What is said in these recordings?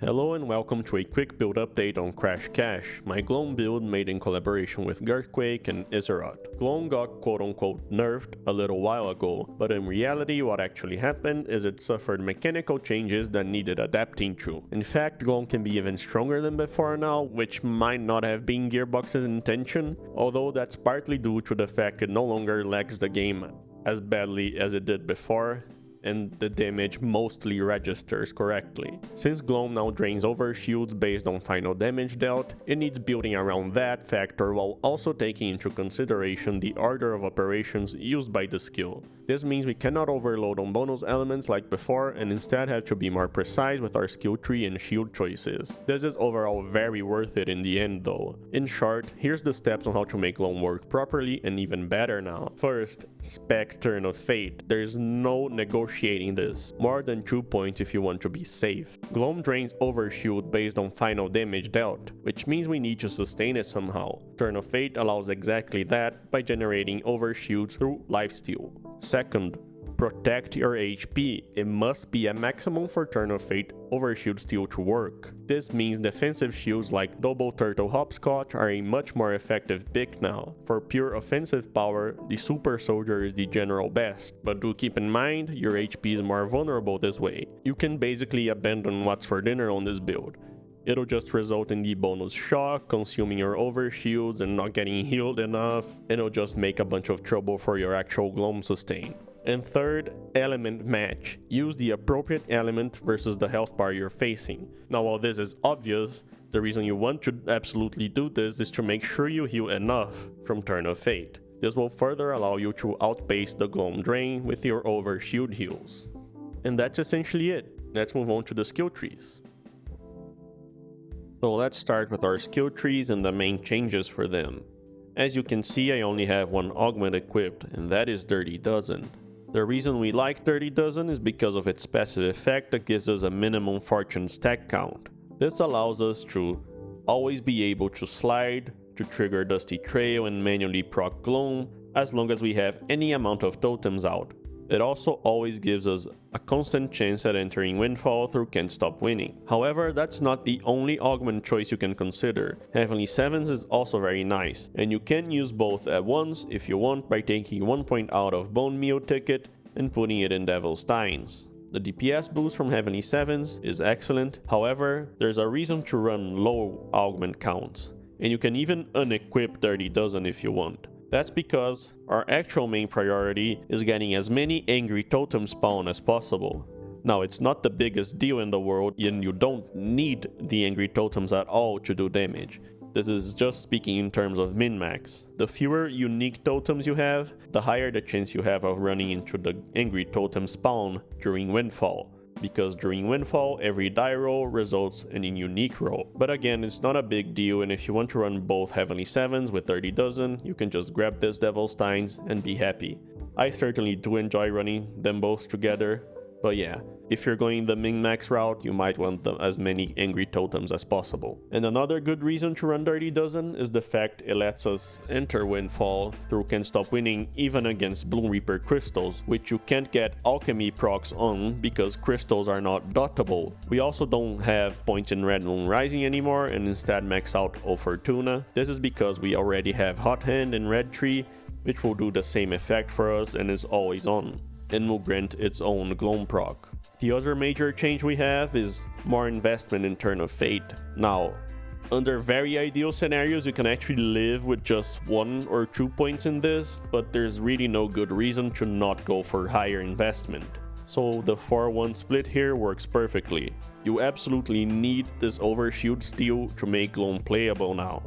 Hello and welcome to a quick build update on Crash Cash, my Gloam build made in collaboration with Earthquake and Izzerot. Gloam got quote-unquote nerfed a little while ago, but in reality what actually happened is it suffered mechanical changes that needed adapting to. In fact, Gloam can be even stronger than before now, which might not have been Gearbox's intention, although that's partly due to the fact it no longer lags the game as badly as it did before, and the damage mostly registers correctly. Since Gloam now drains overshields based on final damage dealt, it needs building around that factor while also taking into consideration the order of operations used by the skill. This means we cannot overload on bonus elements like before and instead have to be more precise with our skill tree and shield choices. This is overall very worth it in the end though. In short, here's the steps on how to make Gloam work properly and even better now. First, spec Turn of Fate. There's no negotiating this. More than 2 points if you want to be safe. Gloam drains overshield based on final damage dealt, which means we need to sustain it somehow. Turn of Fate allows exactly that by generating overshields through lifesteal. Second, protect your HP. It must be a maximum for Turn of Fate overshield steal to work. This means defensive shields like Double Turtle Hopscotch are a much more effective pick now. For pure offensive power, the Super Soldier is the general best, but do keep in mind your HP is more vulnerable this way. You can basically abandon What's for Dinner on this build. It'll just result in the bonus shock, consuming your overshields and not getting healed enough, and it'll just make a bunch of trouble for your actual Gloam sustain. And third, element match. Use the appropriate element versus the health bar you're facing. Now while this is obvious, the reason you want to absolutely do this is to make sure you heal enough from Turn of Fate. This will further allow you to outpace the Gloam drain with your overshield heals. And that's essentially it. Let's move on to the skill trees. So let's start with our skill trees and the main changes for them. As you can see, I only have one augment equipped, and that is Dirty Dozen. The reason we like Dirty Dozen is because of its passive effect that gives us a minimum fortune stack count. This allows us to always be able to slide, to trigger Dusty Trail and manually proc Gloam, as long as we have any amount of totems out. It also always gives us a constant chance at entering Windfall through Can't Stop Winning. However, that's not the only augment choice you can consider. Heavenly Sevens is also very nice, and you can use both at once if you want by taking 1 point out of Bone Meal Ticket and putting it in Devil's Steins. The DPS boost from Heavenly Sevens is excellent, however, there's a reason to run low augment counts, and you can even unequip Dirty Dozen if you want. That's because our actual main priority is getting as many angry totems spawn as possible. Now, it's not the biggest deal in the world, and you don't need the angry totems at all to do damage. This is just speaking in terms of min-max. The fewer unique totems you have, the higher the chance you have of running into the angry totem spawn during Windfall. Because during Windfall, every die roll results in a unique roll. But again, it's not a big deal, and if you want to run both Heavenly Sevens with 30 Dozen, you can just grab this Devil's Steins and be happy. I certainly do enjoy running them both together, but yeah, if you're going the min-max route, you might want as many angry totems as possible. And another good reason to run Dirty Dozen is the fact it lets us enter Windfall through Can't Stop Winning even against Bloom Reaper crystals, which you can't get alchemy procs on because crystals are not dotable. We also don't have points in Red Moon Rising anymore and instead max out O Fortuna. This is because we already have Hot Hand in Red Tree, which will do the same effect for us and is always on, and will grant its own Gloam proc. The other major change we have is more investment in Turn of Fate. Now, under very ideal scenarios, you can actually live with just 1 or 2 points in this, but there's really no good reason to not go for higher investment. So the 4-1 split here works perfectly. You absolutely need this overshield steal to make Gloam playable now.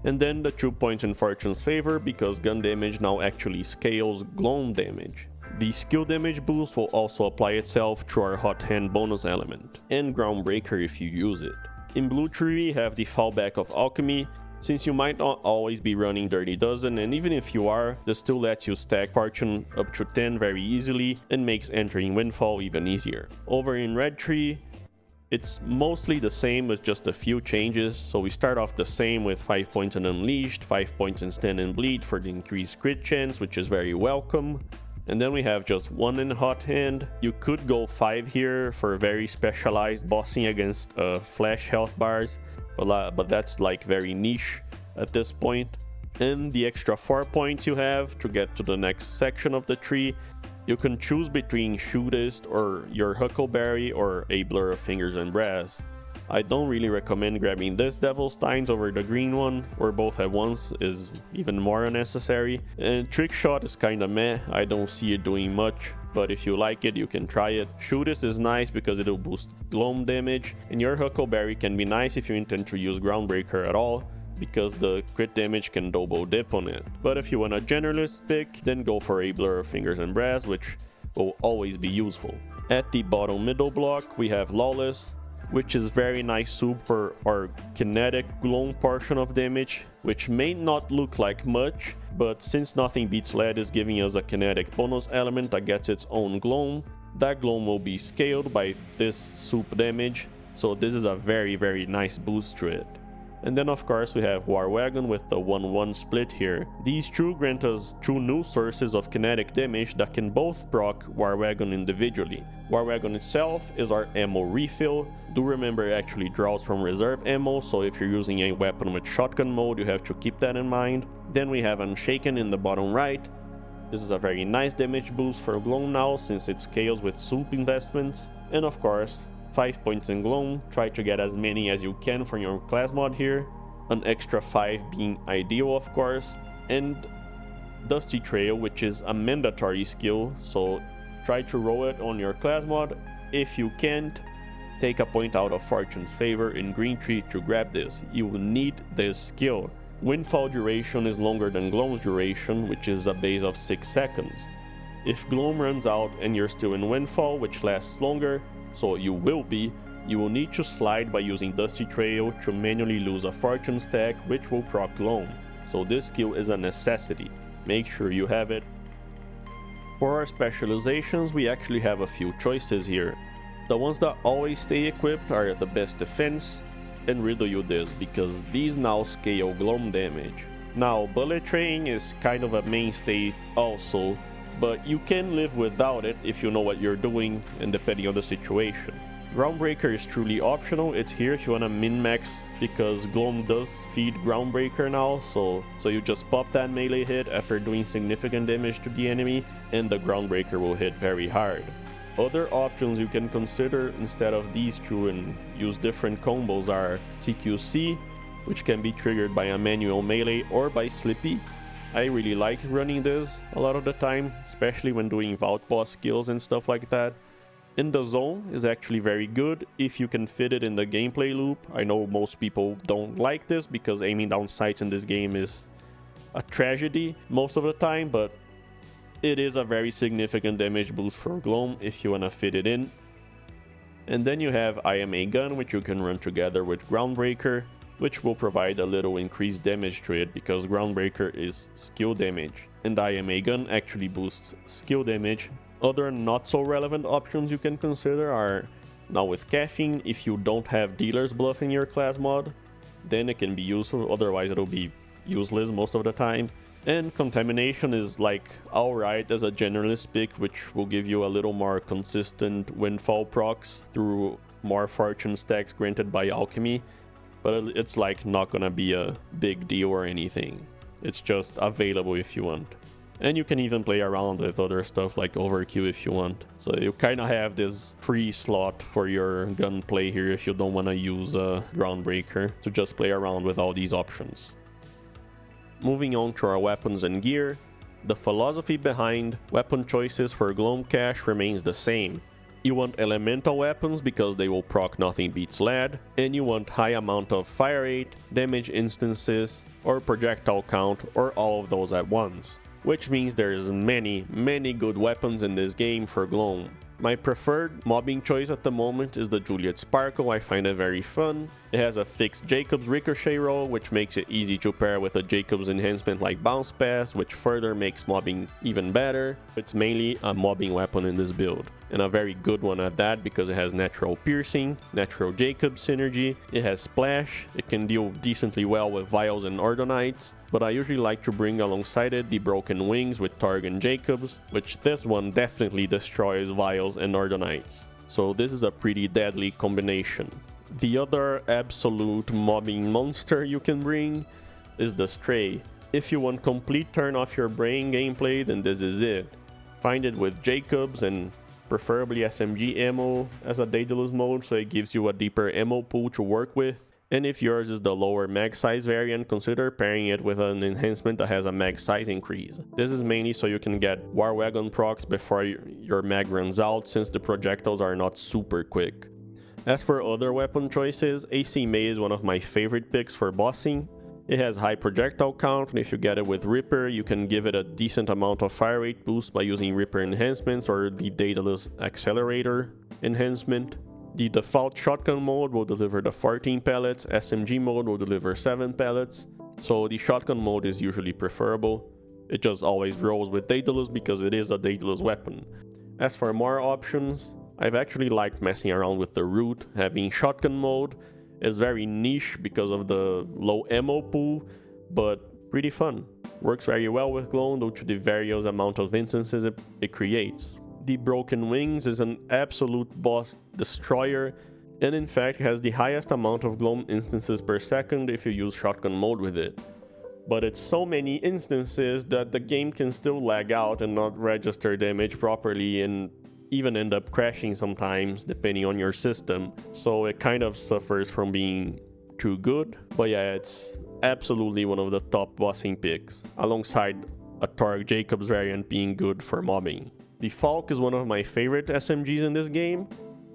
And then the 2 points in Fortune's favor because gun damage now actually scales Gloam damage. The skill damage boost will also apply itself to our Hot Hand bonus element, and Groundbreaker if you use it. In Blue Tree we have the fallback of Alchemy, since you might not always be running Dirty Dozen, and even if you are, this still lets you stack Fortune up to 10 very easily and makes entering Windfall even easier. Over in Red Tree, it's mostly the same with just a few changes, so we start off the same with 5 points in Unleashed, 5 points in Stand and Bleed for the increased crit chance, which is very welcome. And then we have just 1 in hot hand. You could go 5 here for very specialized bossing against flash health bars, but that's like very niche at this point. And the extra 4 points you have to get to the next section of the tree, you can choose between Shootist or your Huckleberry or a Blur of Fingers and Brass. I don't really recommend grabbing this Devil's Tines over the green one, or both at once is even more unnecessary. And Trick Shot is kinda meh, I don't see it doing much, but if you like it, you can try it. Shootist is nice because it'll boost Gloam damage, and your Huckleberry can be nice if you intend to use Groundbreaker at all, because the crit damage can double dip on it. But if you want a generalist pick, then go for a Blur of Fingers and Brass, which will always be useful. At the bottom middle block, we have Lawless, which is very nice soup for our kinetic Gloam portion of damage, which may not look like much, but since nothing beats lead is giving us a kinetic bonus element that gets its own Gloam, that Gloam will be scaled by this soup damage, so this is a very nice boost to it. And then of course we have War Wagon with the 1-1 split here. These two grant us 2 new sources of kinetic damage that can both proc War Wagon individually. War Wagon itself is our ammo refill. Do remember it actually draws from reserve ammo, so if you're using a weapon with shotgun mode you have to keep that in mind. Then we have Unshaken in the bottom right. This is a very nice damage boost for Gloam now since it scales with soup investments. And of course, 5 points in Gloam, try to get as many as you can from your class mod here, an extra 5 being ideal of course, and Dusty Trail, which is a mandatory skill, so try to roll it on your class mod. If you can't, take a point out of Fortune's favor in Green Tree to grab this. You will need this skill. Windfall duration is longer than Gloam's duration, which is a base of 6 seconds. If Gloam runs out and you're still in Windfall, which lasts longer, so you will need to slide by using Dusty Trail to manually lose a Fortune stack, which will proc Gloam. So this skill is a necessity. Make sure you have it. For our specializations, we actually have a few choices here. The ones that always stay equipped are the best defense, and riddle you this, because these now scale Gloam damage. Now, Bullet Train is kind of a mainstay also, but you can live without it if you know what you're doing and depending on the situation. Groundbreaker is truly optional, it's here if you wanna min-max because Gloam does feed Groundbreaker now, so you just pop that melee hit after doing significant damage to the enemy and the Groundbreaker will hit very hard. Other options you can consider instead of these two and use different combos are CQC, which can be triggered by a manual melee or by Slippy. I really like running this a lot of the time, especially when doing Vault Boss skills and stuff like that. In the zone is actually very good if you can fit it in the gameplay loop. I know most people don't like this because aiming down sights in this game is a tragedy most of the time, but it is a very significant damage boost for Gloam if you wanna fit it in. And then you have IMA Gun, which you can run together with Groundbreaker, which will provide a little increased damage to it because Groundbreaker is skill damage, and IMA Gun actually boosts skill damage. Other not so relevant options you can consider are, now with Caffeine, if you don't have Dealer's Bluff in your class mod, then it can be useful, otherwise it'll be useless most of the time. And Contamination is like alright as a generalist pick, which will give you a little more consistent Windfall procs through more Fortune stacks granted by Alchemy, but it's like not gonna be a big deal or anything. It's just available if you want. And you can even play around with other stuff like Overkill if you want. So you kind of have this free slot for your gunplay here if you don't want to use a Groundbreaker, to just play around with all these options. Moving on to our weapons and gear, the philosophy behind weapon choices for Gloam Cache remains the same. You want elemental weapons because they will proc Nothing Beats Lead, and you want high amount of fire rate, damage instances, or projectile count, or all of those at once. Which means there's many good weapons in this game for Gloam. My preferred mobbing choice at the moment is the Juliet Sparkle. I find it very fun. It has a fixed Jacob's ricochet roll, which makes it easy to pair with a Jacob's enhancement like Bounce Pass, which further makes mobbing even better. It's mainly a mobbing weapon in this build. and a very good one at that because it has natural piercing, natural Jacob synergy, it has splash, it can deal decently well with vials and Ordonnites, but I usually like to bring alongside it the broken wings with Targ and Jacobs, which this one definitely destroys vials and Ordonnites. So this is a pretty deadly combination. The other absolute mobbing monster you can bring is the Stray. If you want complete turn off your brain gameplay, then this is it. Find it with Jacobs and preferably SMG ammo as a Daedalus mode, so it gives you a deeper ammo pool to work with. And if yours is the lower mag size variant, consider pairing it with an enhancement that has a mag size increase. This is mainly so you can get War Wagon procs before your mag runs out, since the projectiles are not super quick. As for other weapon choices, AC May is one of my favorite picks for bossing. It has high projectile count, and if you get it with Ripper, you can give it a decent amount of fire rate boost by using Ripper enhancements or the Daedalus Accelerator enhancement. The default shotgun mode will deliver the 14 pellets, SMG mode will deliver 7 pellets, so the shotgun mode is usually preferable. It just always rolls with Daedalus because it is a Daedalus weapon. As for more options, I've actually liked messing around with the Root. Having shotgun mode is very niche because of the low ammo pool, but pretty fun. Works very well with Gloam due to the various amount of instances it creates. The Broken Wings is an absolute boss destroyer, and in fact has the highest amount of Gloam instances per second if you use shotgun mode with it. But it's so many instances that the game can still lag out and not register damage properly, and even end up crashing sometimes depending on your system, so it kind of suffers from being too good. But yeah, it's absolutely one of the top bossing picks, alongside a Targ Jacobs variant being good for mobbing. The Falk is one of my favorite SMGs in this game.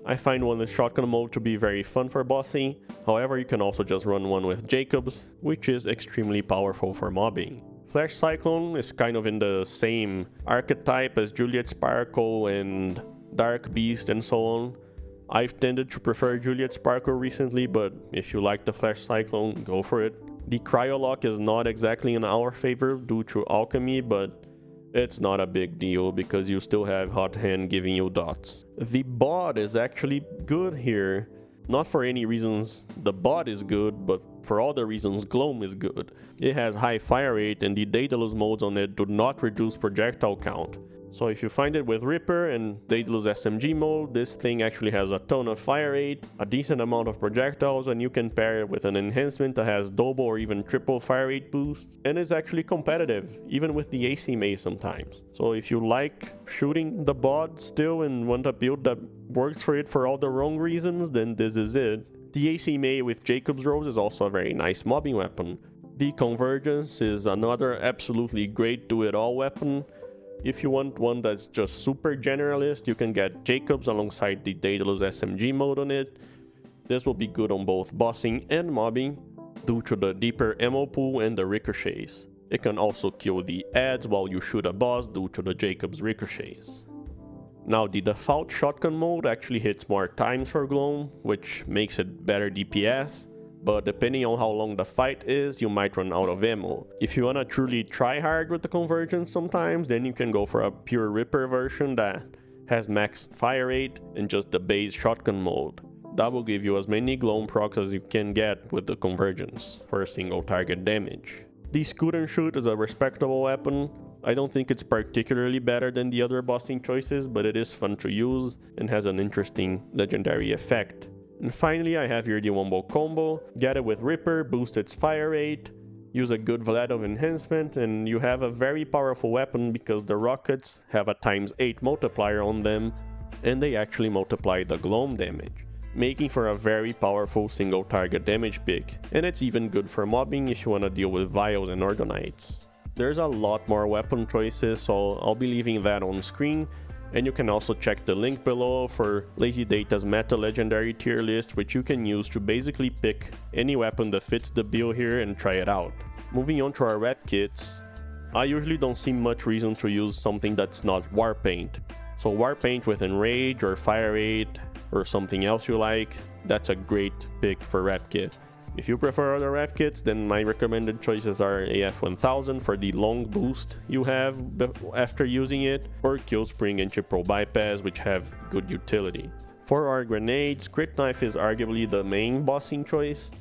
I find one with shotgun mode to be very fun for bossing, however you can also just run one with Jacobs, which is extremely powerful for mobbing. Flash Cyclone is kind of in the same archetype as Juliet Sparkle and Dark Beast and so on. I've tended to prefer Juliet Sparkle recently, but if you like the Flash Cyclone, go for it. The Cryolock is not exactly in our favor due to alchemy, but it's not a big deal because you still have Hot Hand giving you dots. The Bod is actually good here. Not for any reasons the bot is good, but for all the reasons Gloam is good. It has high fire rate, and the Daedalus modes on it do not reduce projectile count. So if you find it with Ripper and Daedalus SMG mode, this thing actually has a ton of fire rate, a decent amount of projectiles, and you can pair it with an enhancement that has double or even triple fire rate boosts, and it's actually competitive, even with the AC May sometimes. So if you like shooting the bot still and want a build that works for it for all the wrong reasons, then this is it. The AC May with Jacob's Rose is also a very nice mobbing weapon. The Convergence is another absolutely great do-it-all weapon. If you want one that's just super generalist, you can get Jacobs alongside the Daedalus SMG mode on it. This will be good on both bossing and mobbing due to the deeper ammo pool and the ricochets. It can also kill the adds while you shoot a boss due to the Jacobs ricochets. Now the default shotgun mode actually hits more times for Gloam, which makes it better DPS. But depending on how long the fight is, you might run out of ammo. If you wanna truly try hard with the Convergence sometimes, then you can go for a pure Ripper version that has max fire rate and just the base shotgun mode. That will give you as many Gloam procs as you can get with the Convergence for a single target damage. The Scoot and Shoot is a respectable weapon. I don't think it's particularly better than the other bossing choices, but it is fun to use and has an interesting legendary effect. And finally, I have here the Wombo combo. Get it with Ripper, boost its fire rate, use a good Vladov enhancement, and you have a very powerful weapon because the rockets have a ×8 multiplier on them, and they actually multiply the Gloam damage, making for a very powerful single target damage pick. And it's even good for mobbing if you want to deal with Vials and Ordonnites. There's a lot more weapon choices, so I'll be leaving that on screen. And you can also check the link below for Lazy Data's meta legendary tier list, which you can use to basically pick any weapon that fits the bill here and try it out. Moving on to our Repkits, I usually don't see much reason to use something that's not Warpaint. So Warpaint with Enrage or Fire Rate or something else you like, that's a great pick for Repkit. If you prefer other Repkits, then my recommended choices are AF1000 for the long boost you have after using it, or Killspring and Chip Pro Bypass, which have good utility. For our grenades, Crit Knife is arguably the main bossing choice.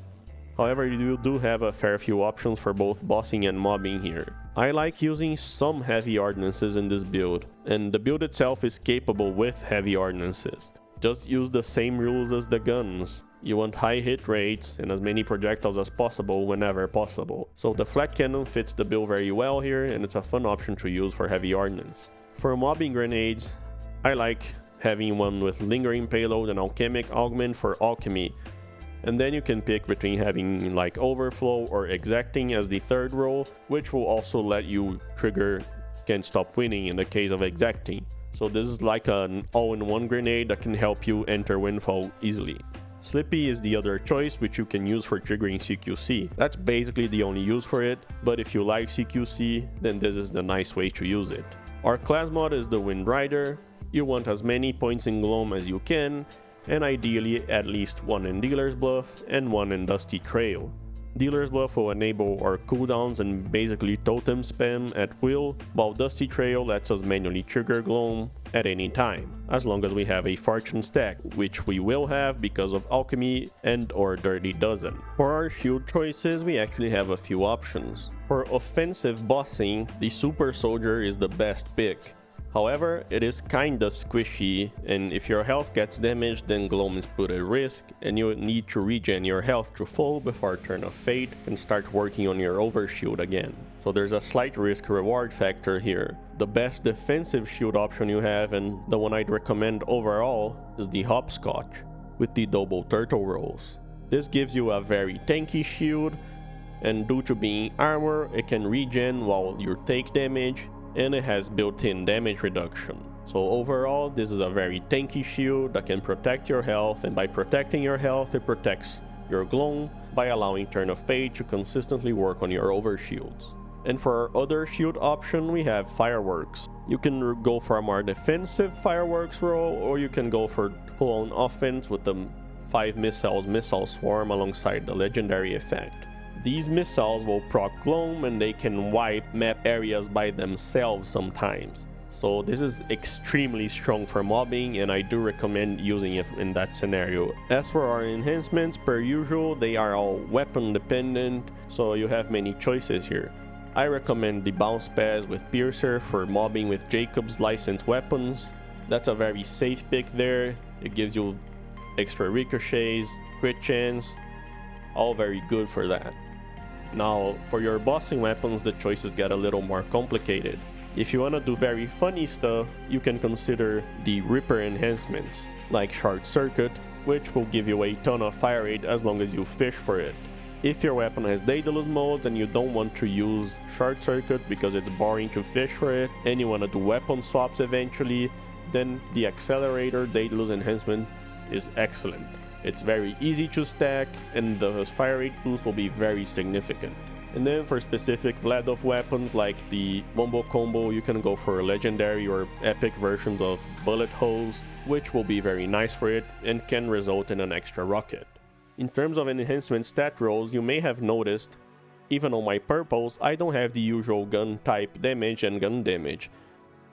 However, you do have a fair few options for both bossing and mobbing here. I like using some heavy ordnances in this build, and the build itself is capable with heavy ordnances. Just use the same rules as the guns. You want high hit rates and as many projectiles as possible whenever possible. So the flat cannon fits the build very well here, and it's a fun option to use for heavy ordnance. For mobbing grenades, I like having one with lingering payload and alchemic augment for alchemy. And then you can pick between having like overflow or exacting as the third role, which will also let you trigger Can't Stop Winning in the case of exacting. So this is like an all-in-one grenade that can help you enter Windfall easily. Slippy is the other choice, which you can use for triggering CQC. That's basically the only use for it, but if you like CQC, then this is the nice way to use it. Our class mod is the Wind Rider. You want as many points in Gloam as you can, and ideally at least one in Dealer's Bluff and one in Dusty Trail. Dealer's Bluff will enable our cooldowns and basically totem spam at will, while Dusty Trail lets us manually trigger Gloam at any time, as long as we have a fortune stack, which we will have because of alchemy and or Dirty Dozen. For our shield choices, we actually have a few options. For offensive bossing, the Super Soldier is the best pick. However, it is kinda squishy, and if your health gets damaged, then Gloam is put at risk, and you need to regen your health to full before Turn of Fate and start working on your overshield again. So there's a slight risk reward factor here. The best defensive shield option you have, and the one I'd recommend overall, is the Hopscotch with the double turtle rolls. This gives you a very tanky shield, and due to being armor, it can regen while you take damage, and it has built-in damage reduction. So overall, this is a very tanky shield that can protect your health, and by protecting your health, it protects your Gloam by allowing Turn of Fate to consistently work on your overshields. And for our other shield option, we have Fireworks. You can go for a more defensive Fireworks role, or you can go for full-on offense with the 5 missiles missile swarm alongside the legendary effect. These missiles will proc Gloam, and they can wipe map areas by themselves sometimes. So this is extremely strong for mobbing, and I do recommend using it in that scenario. As for our enhancements, per usual, they are all weapon dependent, so you have many choices here. I recommend the Bounce Pads with Piercer for mobbing with Jacob's licensed weapons. That's a very safe pick there. It gives you extra ricochets, crit chance, all very good for that. Now, for your bossing weapons, the choices get a little more complicated. If you want to do very funny stuff, you can consider the Ripper enhancements, like Short Circuit, which will give you a ton of fire rate as long as you fish for it. If your weapon has Daedalus modes and you don't want to use Short Circuit because it's boring to fish for it, and you want to do weapon swaps eventually, then the Accelerator Daedalus enhancement is excellent. It's very easy to stack, and the fire rate boost will be very significant. And then for specific Vladov weapons like the Wombo Combo, you can go for legendary or epic versions of Bullet Hose, which will be very nice for it and can result in an extra rocket. In terms of enhancement stat rolls, you may have noticed, even on my purples, I don't have the usual gun type damage and gun damage.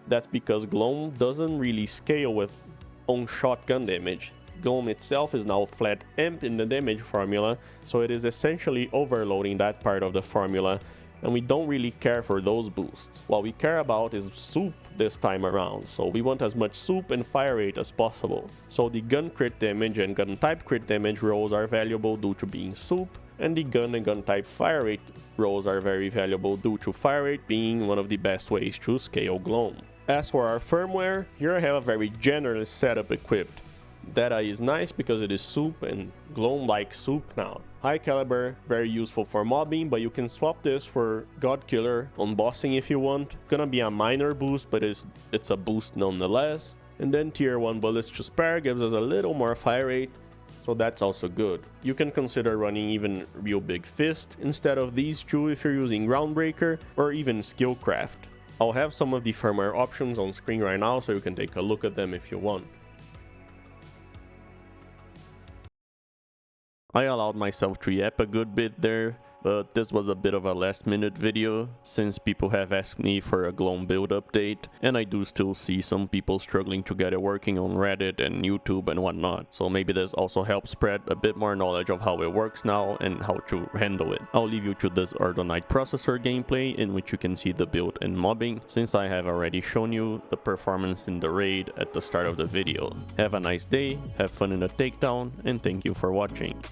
That's because Gloam doesn't really scale with on-shot gun damage. Gloam itself is now flat amp in the damage formula, so it is essentially overloading that part of the formula, and we don't really care for those boosts. What we care about is soup this time around, so we want as much soup and fire rate as possible. So the gun crit damage and gun type crit damage rolls are valuable due to being soup, and the gun and gun type fire rate rolls are very valuable due to fire rate being one of the best ways to scale Gloam. As for our firmware, here I have a very generous setup equipped. Data is nice because it is soup, and Gloam likes soup now. High caliber, very useful for mobbing, but you can swap this for God Killer on bossing if you want. Gonna be a minor boost, but it's a boost nonetheless. And then tier 1 bullets to spare gives us a little more fire rate, so that's also good. You can consider running even Real Big Fist instead of these two if you're using Groundbreaker or even Skillcraft. I'll have some of the firmware options on screen right now, so you can take a look at them if you want. I allowed myself to yap a good bit there, but this was a bit of a last minute video since people have asked me for a Gloam build update, and I do still see some people struggling to get it working on Reddit and YouTube and whatnot, so maybe this also helps spread a bit more knowledge of how it works now and how to handle it. I'll leave you to this Ordnance processor gameplay in which you can see the build and mobbing, since I have already shown you the performance in the raid at the start of the video. Have a nice day, have fun in the takedown, and thank you for watching.